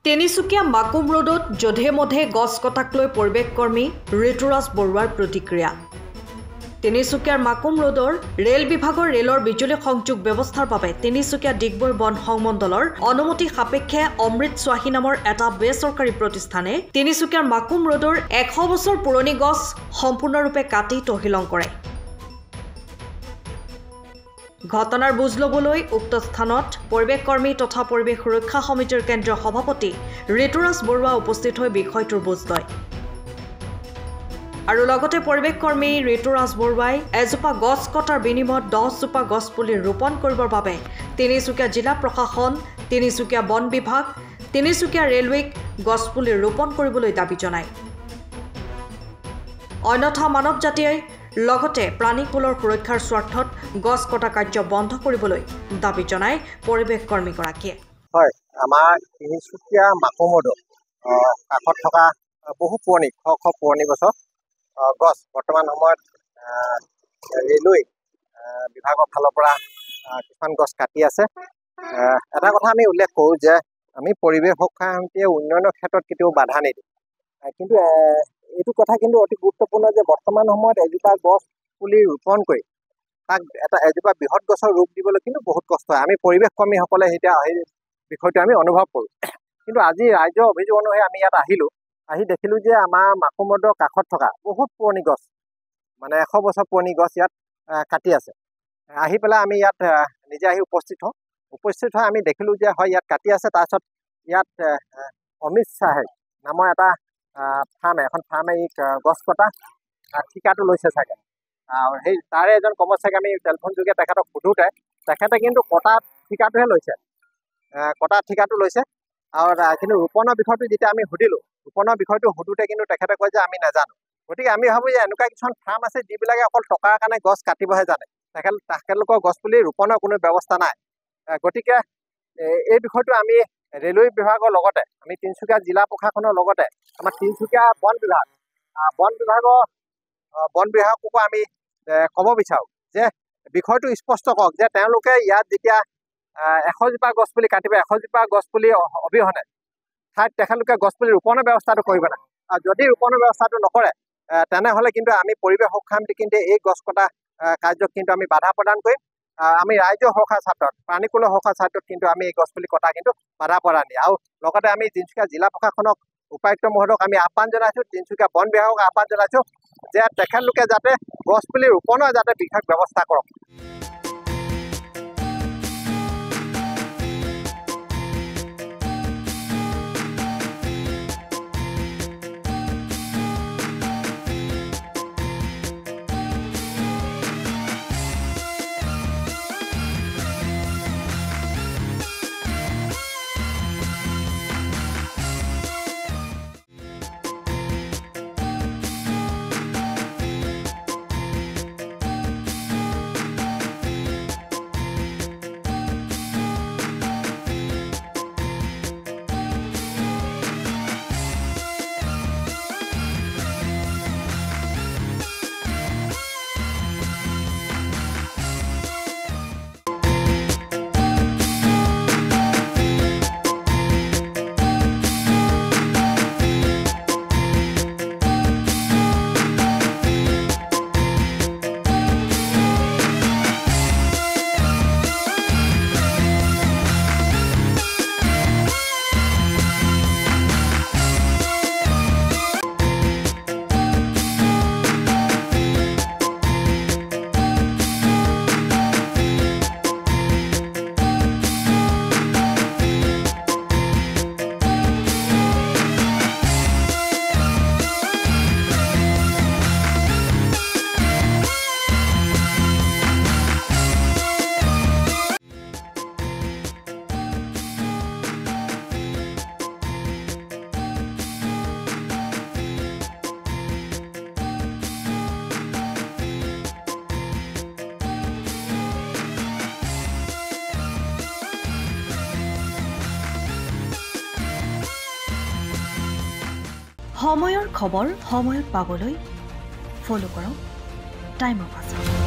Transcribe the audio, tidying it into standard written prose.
তিনিচুকীয়া মাকুম ৰোডত জধে মধে গছ কটাক লৈ পৰিৱেশ কৰ্মী ঋতুৰাজ বৰুৱাৰ প্ৰতিক্ৰিয়া। তিনিচুকীয়াৰ মাকুম ৰোডৰ ৰেল বিভাগৰ ৰেলৰ বিজুলী সংযোগ ব্যৱস্থাৰ বাবে তিনিচুকীয়া ডিগবৈ বন সংমণ্ডলৰ অনুমতি সাপেক্ষে অমৃত স্বাহী নামৰ এটা বেচৰকাৰী প্ৰতিষ্ঠানে তিনিচুকীয়াৰ মাকুম ৰোডৰ 100 বছৰ পুৰণি গছ সম্পূৰ্ণৰূপে কাটি তহিলং কৰে। ঘটনাৰ বুজ লবলৈ উক্ত স্থানত পৰিৱেশ কৰ্মী তথা পৰিৱেশ সুৰক্ষা সমিতিৰ কেন্দ্ৰীয় সভাপতি ঋতুৰাজ বৰুৱা উপস্থিত হৈ বিষয়টোৰ বুজ লয়। আৰু লগতে পৰিৱেশ কৰ্মী ঋতুৰাজ বৰুৱাই এজোপা গছ কটাৰ বিনিময়ত 10 জোপা গছ পুলি ৰোপণ কৰিবৰ বাবে তিনিচুকীয়া জিলা প্ৰশাসন, তিনিচুকীয়া বন বিভাগ, তিনিচুকীয়া ৰেলৱেক গছ পুলি ৰোপণ কৰিবলৈ দাবী জনায়। অন্যথা মানৱ জাতিয়ে লগতে প্ৰাণীকুলৰ সুৰক্ষাৰ স্বাৰ্থত গছ কটা কাৰ্য বন্ধ কৰিবলৈ দাবী জনায় পৰিৱেশ কৰ্মীগৰাকীয়ে। হয়, আমাৰ তিনিচুকীয়া মাকুম ৰোডত কাষত থকা বহু পুৰণি পুৰণি গছৰ গছ বৰ্তমান সময়ত ৰেলৱে বিভাগৰ ফালৰ পৰা কিছুমান গছ কাটি আছে। এটা কথা আমি উল্লেখ কৰোঁ যে আমি পৰিৱেশ সুৰক্ষা সমিতিয়ে উন্নয়নৰ ক্ষেত্ৰত কেতিয়াও বাধা নিদিওঁ, কিন্তু এইটো কথা কিন্তু অতি গুৰুত্বপূৰ্ণ যে বৰ্তমান সময়ত এজোপা গছ পুলি ৰোপণ কৰি তাক এজোপা বৃহৎ গছৰ ৰূপ দিবলৈ কিন্তু বহুত কষ্ট হয়। আমি পৰিৱেশ কৰ্মীসকলে এতিয়া সেই বিষয়টো আমি অনুভৱ কৰোঁ। কিন্তু আজি ৰাইজৰ অভিযোগ অনুসৰি আমি ইয়াত আহি দেখিলোঁ যে আমাৰ মাকুম ৰোডৰ কাষত থকা বহুত পুৰণি গছ, মানে 100 বছৰ পুৰণি গছ ইয়াত কাটি আছে। আহি পেলাই আমি ইয়াত নিজে আহি উপস্থিত হৈ আমি দেখিলোঁ যে হয় ইয়াত কাটি আছে। তাৰপিছত ইয়াত অমিত শ্বাহে নামৰ এটা এখন ফাৰ্মে এই গছ কটা ঠিকাটো লৈছে চাগে। সেই তাৰে এজন কৰ্মচাৰীক আমি টেলিফোন যোগে তেখেতক সোধোতে তেখেতে কিন্তু কটা ঠিকাটোহে লৈছে, আৰু কিন্তু ৰোপণৰ বিষয়টো যেতিয়া আমি সুধিলোঁ, ৰোপণৰ বিষয়টো সুধোতে কিন্তু তেখেতে কয় যে আমি নাজানো। গতিকে আমি ভাবোঁ যে এনেকুৱা কিছুমান ফাৰ্ম আছে যিবিলাকে অকল টকাৰ কাৰণে গছ কাটিবহে জানে, তেখেতলোকৰ গছ পুলি ৰোপণৰ কোনো ব্যৱস্থা নাই। গতিকে এই বিষয়টো আমি ৰেলৱে বিভাগৰ লগতে আমি তিনিচুকীয়া জিলা প্ৰশাসনৰ লগতে আমাৰ তিনিচুকীয়া বন বিভাগকো আমি ক'ব বিচাৰোঁ যে বিষয়টো স্পষ্ট কৰক যে তেওঁলোকে ইয়াত যেতিয়া 100 জোপা গছ পুলি কাটিব, 100 জোপা গছ পুলি অবিহনে ঠাইত তেখেতলোকে গছ পুলি ৰোপণৰ ব্যৱস্থাটো কৰিব লাগে। আৰু যদি ৰোপণৰ ব্যৱস্থাটো নকৰে তেনেহ'লে কিন্তু আমি পৰিৱেশ সুৰক্ষা সমিতি কিন্তু এই গছ কটা কাৰ্যক কিন্তু আমি বাধা প্ৰদান কৰিম। আমি ৰাইজৰ সুৰক্ষাৰ স্বাৰ্থত, প্ৰাণীকুলৰ সুৰক্ষাৰ স্বাৰ্থত কিন্তু আমি এই গছপুলি কটা কিন্তু বাধা প্ৰদান দিম। আৰু লগতে আমি তিনিচুকীয়া জিলা প্ৰশাসনক, উপায়ুক্ত মহোদয়ক আমি আহ্বান জনাইছোঁ, তিনিচুকীয়া বন বিভাগক আহ্বান জনাইছোঁ যে তেখেতলোকে যাতে গছপুলি ৰোপণৰ যাতে বিশেষ ব্যৱস্থা কৰক। সময়ৰ খবৰ সময়ত পাবলৈ ফলো কৰক টাইম অফ আছাম।